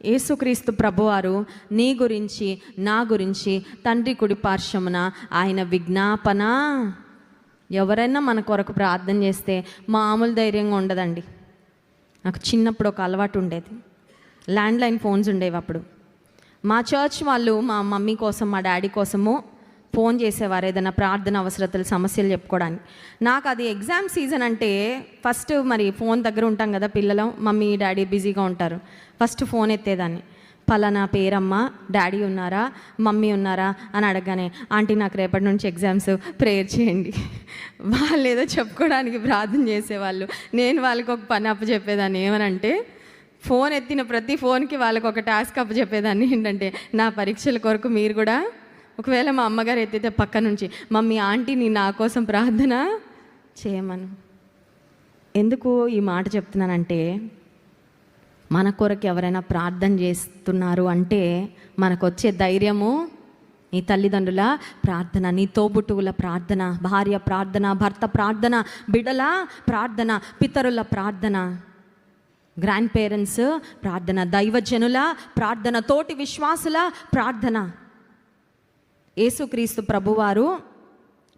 యేసుక్రీస్తు ప్రభువారు నీ గురించి నా గురించి తండ్రి కుడి పార్శ్వమున ఆయన విజ్ఞాపన. ఎవరైనా మన కొరకు ప్రార్థన చేస్తే మామూలు ధైర్యంగా ఉండదండి. నాకు చిన్నప్పుడు ఒక అలవాటు ఉండేది. ల్యాండ్లైన్ ఫోన్స్ ఉండేవి అప్పుడు. మా చర్చ్ వాళ్ళు మా మమ్మీ కోసం మా డాడీ కోసము ఫోన్ చేసేవారు ఏదైనా ప్రార్థన అవసరతలు సమస్యలు చెప్పుకోవడానికి. నాకు అది ఎగ్జామ్ సీజన్ అంటే ఫస్ట్ మరి ఫోన్ దగ్గర ఉంటాం కదా పిల్లలు, మమ్మీ డాడీ బిజీగా ఉంటారు. ఫస్ట్ ఫోన్ ఎత్తేదాన్ని. పలానా పేరమ్మ, డాడీ ఉన్నారా, మమ్మీ ఉన్నారా అని అడగగానే ఆంటీ నాకు రేపటి నుంచి ఎగ్జామ్స్, ప్రేయర్ చేయండి. వాళ్ళు ఏదో చెప్పుకోవడానికి ప్రార్థన చేసేవాళ్ళు. నేను వాళ్ళకి ఒక పని అప్పచెప్పేదాన్ని. ఏమనంటే ఫోన్ ఎత్తిన ప్రతి ఫోన్కి వాళ్ళకి ఒక టాస్క్ అప్పచెప్పేదాన్ని. ఏంటంటే నా పరీక్షల కొరకు మీరు కూడా, ఒకవేళ మా అమ్మగారు ఎత్తితే పక్క నుంచి మమ్మీ ఆంటీని నా కోసం ప్రార్థన చేయమను. ఎందుకు ఈ మాట చెప్తున్నానంటే మన కొరకు ఎవరైనా ప్రార్థన చేస్తున్నారు అంటే మనకు వచ్చే ధైర్యము నీ తల్లిదండ్రుల ప్రార్థన, నీ తోబుట్టువుల ప్రార్థన, భార్య ప్రార్థన, భర్త ప్రార్థన, బిడ్డల ప్రార్థన, పితరుల ప్రార్థన, గ్రాండ్ పేరెంట్స్ ప్రార్థన, దైవజనుల ప్రార్థన, తోటి విశ్వాసుల ప్రార్థన. యేసుక్రీస్తు ప్రభువారు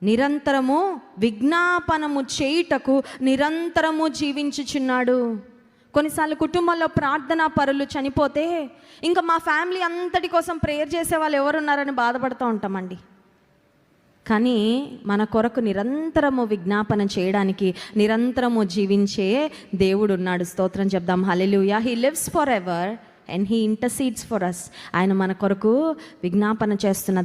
నిరంతరము విజ్ఞాపనము చేయుటకు నిరంతరము జీవించుచున్నాడు. కొన్నిసార్లు కుటుంబంలో ప్రార్థనా పరులు చనిపోతే ఇంకా మా ఫ్యామిలీ అంతటి కోసం ప్రేయర్ చేసే వాళ్ళు ఎవరున్నారని బాధపడుతూ ఉంటామండి. కానీ మన కొరకు నిరంతరము విజ్ఞాపన చేయడానికి నిరంతరము జీవించే దేవుడు ఉన్నాడు. స్తోత్రం చెప్దాం. Hallelujah. He lives forever and he intercedes for us. ఆయన మన కొరకు విజ్ఞాపన చేస్తున్న